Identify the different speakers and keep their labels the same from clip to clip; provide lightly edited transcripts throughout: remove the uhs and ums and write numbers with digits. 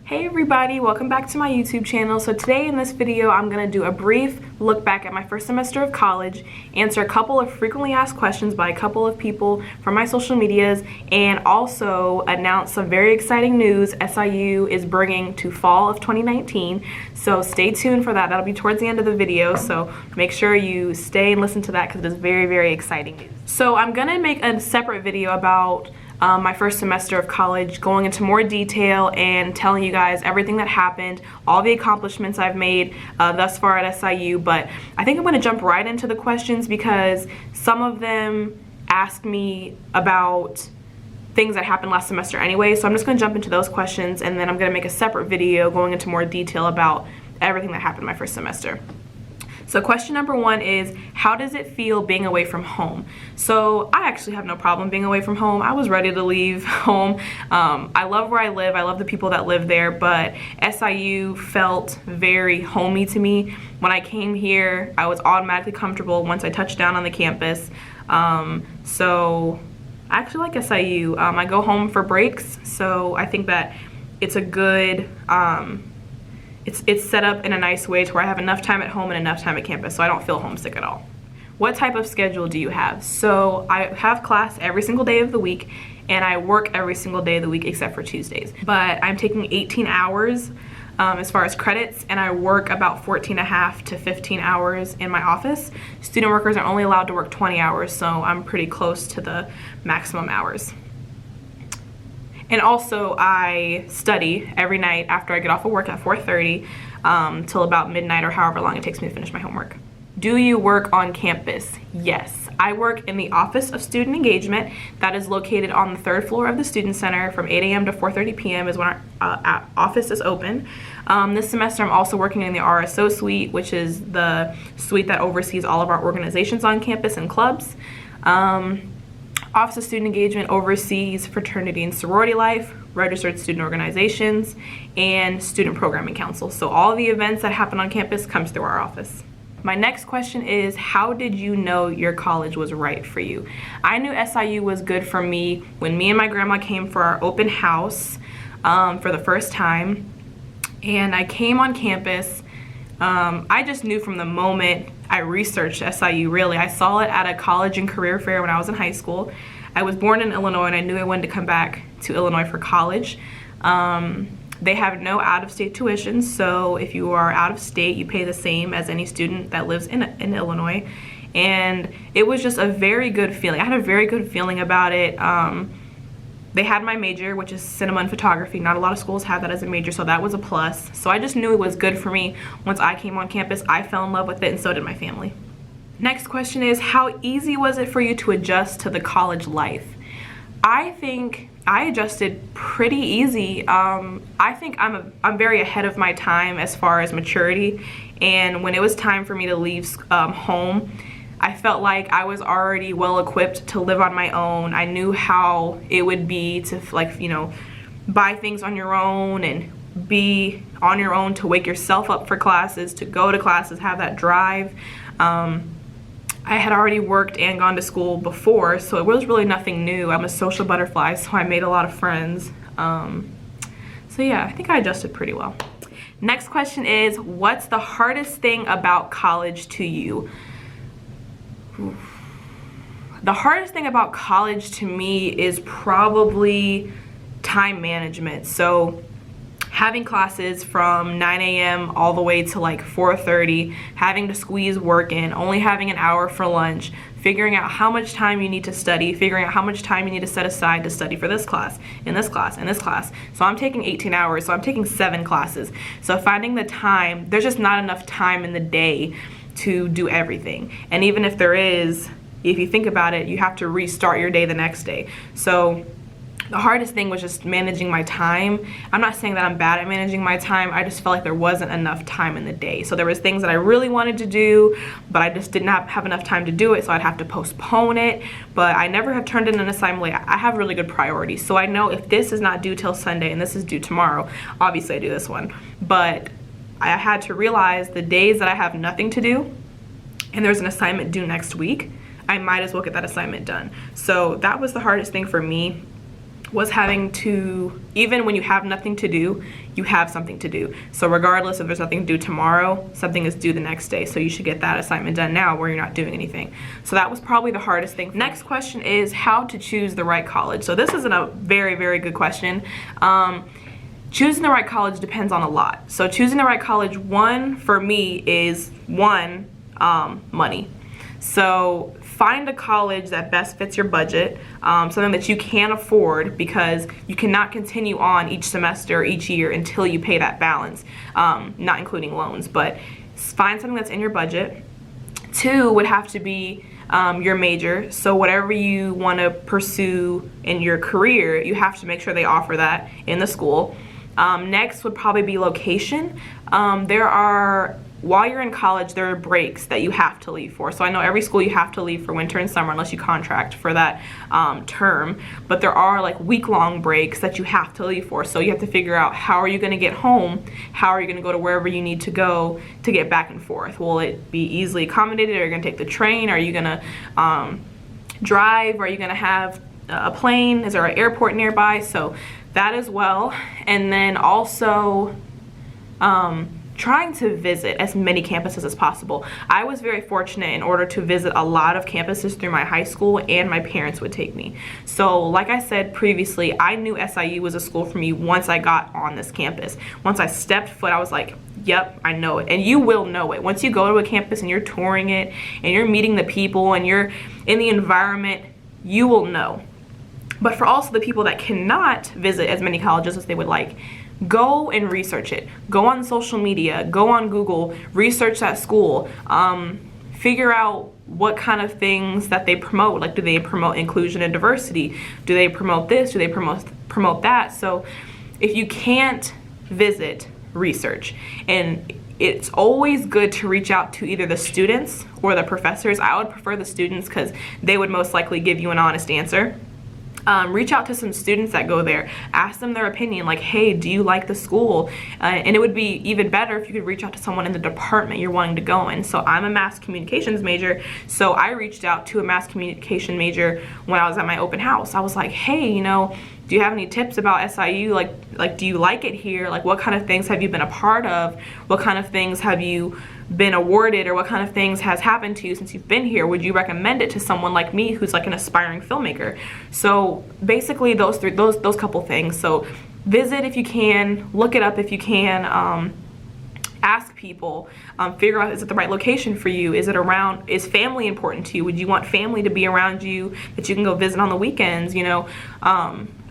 Speaker 1: Hey everybody, welcome back to my YouTube channel. So today in this video, I'm going to do a brief look back at my first semester of college, answer a couple of frequently asked questions by a couple of people from my social medias, and also announce some very exciting news SIU is bringing to fall of 2019. So stay tuned for that. That'll be towards the end of the video, so make sure you stay and listen to that because it is very, very exciting news. So I'm going to make a separate video about my first semester of college, going into more detail and telling you guys everything that happened, all the accomplishments I've made thus far at SIU. But I think I'm going to jump right into the questions because some of them ask me about things that happened last semester anyway. So I'm just going to jump into those questions, and then I'm going to make a separate video going into more detail about everything that happened my first semester. So question number one is, how does it feel being away from home? So I actually have no problem being away from home. I was ready to leave home. I love where I live. I love the people that live there, but SIU felt very homey to me. When I came here, I was automatically comfortable once I touched down on the campus. So I actually like SIU. I go home for breaks, so I think that it's a good, it's set up in a nice way to where I have enough time at home and enough time at campus, so I don't feel homesick at all. What type of schedule do you have? So I have class every single day of the week, and I work every single day of the week except for Tuesdays. But I'm taking 18 hours as far as credits, and I work about 14 and a half to 15 hours in my office. Student workers are only allowed to work 20 hours, so I'm pretty close to the maximum hours. And also, I study every night after I get off of work at 4:30 till about midnight or however long it takes me to finish my homework. Do you work on campus? Yes. I work in the Office of Student Engagement that is located on the 3rd floor of the Student Center. From 8 a.m. to 4:30 p.m. is when our office is open. This semester, I'm also working in the RSO suite, which is the suite that oversees all of our organizations on campus and clubs. Office of Student Engagement oversees fraternity and sorority life, registered student organizations, and student programming council. So all the events that happen on campus comes through our office. My next question is, how did you know your college was right for you? I knew SIU was good for me when me and my grandma came for our open house for the first time, and I came on campus. I just knew from the moment I researched SIU, really. I saw it at a college and career fair when I was in high school. I was born in Illinois, and I knew I wanted to come back to Illinois for college. They have no out-of-state tuition, so if you are out of state, you pay the same as any student that lives in Illinois. And it was just a very good feeling. I had a very good feeling about it. They had my major, which is cinema and photography. Not a lot of schools have that as a major, so that was a plus. So I just knew it was good for me. Once I came on campus, I fell in love with it, and so did my family. Next question is, how easy was it for you to adjust to the college life? I think I adjusted pretty easy. I think I'm very ahead of my time as far as maturity, and when it was time for me to leave home, I felt like I was already well equipped to live on my own. I knew how it would be to, like, you know, buy things on your own and be on your own, to wake yourself up for classes, to go to classes, have that drive. I had already worked and gone to school before, so it was really nothing new. I'm a social butterfly, so I made a lot of friends. So yeah, I think I adjusted pretty well. Next question is, what's the hardest thing about college to you? The hardest thing about college to me is probably time management. So having classes from 9 a.m. all the way to like 4:30, having to squeeze work in, only having an hour for lunch, figuring out how much time you need to study, figuring out how much time you need to set aside to study for this class, and this class, and this class. So I'm taking 18 hours, so I'm taking 7 classes. So finding the time, there's just not enough time in the day to do everything. And even if there is, if you think about it, you have to restart your day the next day. So the hardest thing was just managing my time. I'm not saying that I'm bad at managing my time, I just felt like there wasn't enough time in the day. So there was things that I really wanted to do, but I just did not have enough time to do it, so I'd have to postpone it. But I never have turned in an assignment late. I have really good priorities, so I know if this is not due till Sunday and this is due tomorrow, obviously I do this one. But I had to realize the days that I have nothing to do and there's an assignment due next week, I might as well get that assignment done. So that was the hardest thing for me. was having to, even when you have nothing to do, you have something to do. So regardless if there's nothing to do tomorrow, something is due the next day. So you should get that assignment done now where you're not doing anything. So that was probably the hardest thing. Next question is how to choose the right college. So this is a very, very good question. Choosing the right college depends on a lot. So choosing the right college, one, for me, is money. So find a college that best fits your budget, something that you can afford, because you cannot continue on each semester, each year until you pay that balance, not including loans, but find something that's in your budget. Two would have to be your major. So whatever you want to pursue in your career, you have to make sure they offer that in the school. Next would probably be location. While you're in college, there are breaks that you have to leave for. So I know every school you have to leave for winter and summer unless you contract for that term, but there are like week-long breaks that you have to leave for. So you have to figure out, how are you going to get home? How are you going to go to wherever you need to go to get back and forth? Will it be easily accommodated? Are you going to take the train? Are you going to drive? Are you going to have a plane? Is there an airport nearby? So that as well. And then also trying to visit as many campuses as possible. I was very fortunate in order to visit a lot of campuses through my high school, and my parents would take me. So like I said previously, I knew SIU was a school for me once I got on this campus. Once I stepped foot, I was like, yep, I know it. And you will know it. Once you go to a campus and you're touring it and you're meeting the people and you're in the environment, you will know. But for also the people that cannot visit as many colleges as they would like, go and research it. Go on social media, go on Google, research that school, figure out what kind of things that they promote. Like, do they promote inclusion and diversity? Do they promote this? Do they promote that? So if you can't visit, research. And it's always good to reach out to either the students or the professors. I would prefer the students because they would most likely give you an honest answer. Reach out to some students that go there. Ask them their opinion, like, hey, do you like the school? And it would be even better if you could reach out to someone in the department you're wanting to go in. So I'm a mass communications major, so I reached out to a mass communication major when I was at my open house. I was like, hey, you know, do you have any tips about SIU? Like, do you like it here? Like, what kind of things have you been a part of? What kind of things have you been awarded, or what kind of things has happened to you since you've been here? Would you recommend it to someone like me who's like an aspiring filmmaker? So basically those couple things. So visit if you can, look it up if you can, ask people, figure out, is it the right location for you? Is family important to you? Would you want family to be around you that you can go visit on the weekends? You know,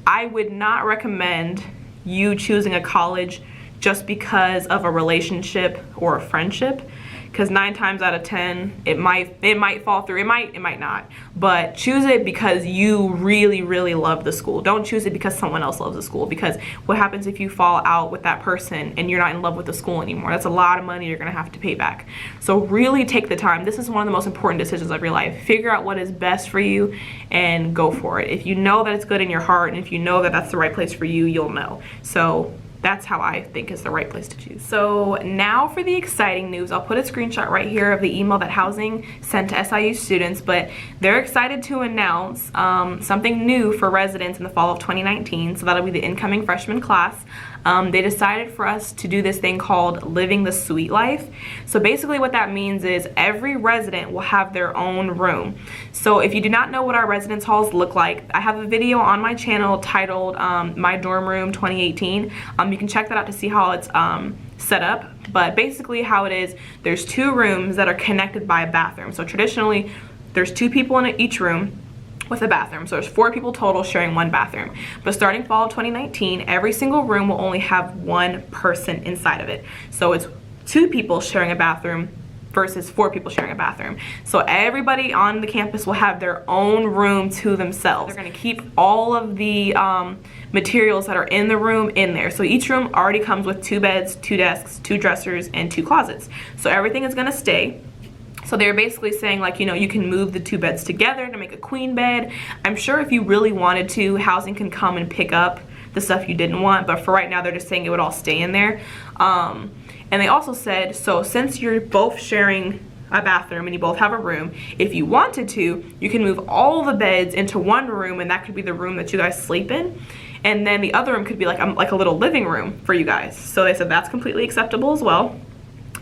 Speaker 1: I would not recommend you choosing a college just because of a relationship or a friendship, because 9 times out of 10 it might fall through. It might not. But choose it because you really love the school. Don't choose it because someone else loves the school, because what happens if you fall out with that person and you're not in love with the school anymore? That's a lot of money you're gonna have to pay back. So really take the time. This is one of the most important decisions of your life. Figure out what is best for you and go for it. If you know that it's good in your heart, and if you know that that's the right place for you, you'll know. So that's how I think is the right place to choose. So now for the exciting news. I'll put a screenshot right here of the email that housing sent to SIU students, but they're excited to announce something new for residents in the fall of 2019. So that'll be the incoming freshman class. They decided for us to do this thing called Living the Suite Life. So basically what that means is every resident will have their own room. So if you do not know what our residence halls look like, I have a video on my channel titled My Dorm Room 2018. You can check that out to see how it's set up. But basically how it is, there's 2 rooms that are connected by a bathroom. So traditionally, there's 2 people in each room with a bathroom. So there's 4 people total sharing 1 bathroom. But starting fall of 2019, every single room will only have 1 person inside of it. So it's 2 people sharing a bathroom versus 4 people sharing a bathroom. So everybody on the campus will have their own room to themselves. They're gonna keep all of the materials that are in the room in there. So each room already comes with 2 beds, 2 desks, 2 dressers, and 2 closets. So everything is gonna stay. So they're basically saying, like, you know, you can move the 2 beds together to make a queen bed. I'm sure if you really wanted to, housing can come and pick up the stuff you didn't want, but for right now they're just saying it would all stay in there. And they also said, so since you're both sharing a bathroom and you both have a room. If you wanted to, you can move all the beds into one room, and that could be the room that you guys sleep in. And then the other room could be like a little living room for you guys. So they said that's completely acceptable as well.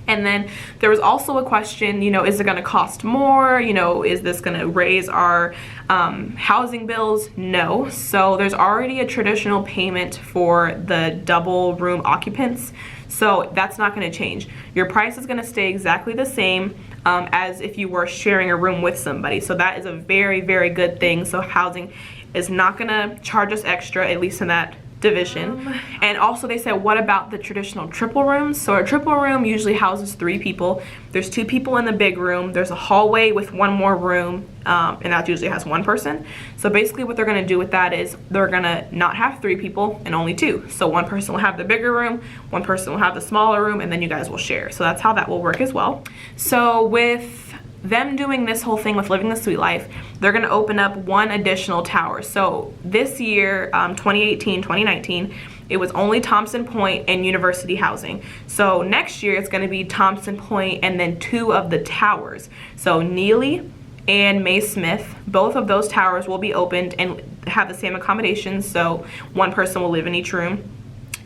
Speaker 1: And then there was also a question, you know, is it going to cost more? You know, is this going to raise our housing bills? No. So there's already a traditional payment for the double room occupants. So that's not going to change. Your price is going to stay exactly the same as if you were sharing a room with somebody. So that is a very, very good thing. So housing is not going to charge us extra, at least in that division. And also they said, what about the traditional triple rooms? So a triple room usually houses 3 people. There's 2 people in the big room. There's a hallway with 1 more room, and that usually has 1 person. So basically what they're gonna do with that is they're gonna not have 3 people and only 2. So 1 person will have the bigger room, 1 person will have the smaller room, and then you guys will share. So that's how that will work as well. So with them doing this whole thing with living the suite life, they're going to open up 1 additional tower. So this year, 2018, 2019, it was only Thompson Point and University Housing. So next year it's going to be Thompson Point and then 2 of the towers. So Neely and May Smith, both of those towers will be opened and have the same accommodations. So 1 person will live in each room,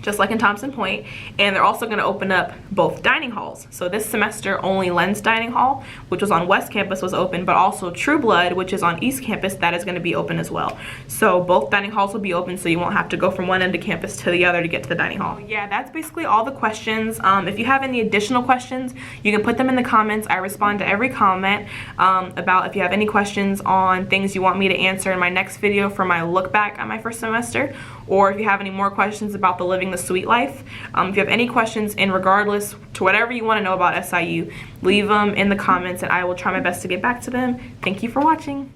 Speaker 1: just like in Thompson Point. And they're also going to open up both dining halls. So this semester only Len's Dining Hall, which was on West Campus, was open, but also True Blood, which is on East Campus, that is going to be open as well. So both dining halls will be open, so you won't have to go from one end of campus to the other to get to the dining hall. Yeah, that's basically all the questions. If you have any additional questions, you can put them in the comments. I respond to every comment about if you have any questions on things you want me to answer in my next video for my look back at my first semester, or if you have any more questions about the living the suite life. If you have any questions in regardless to whatever you want to know about SIU, leave them in the comments and I will try my best to get back to them. Thank you for watching.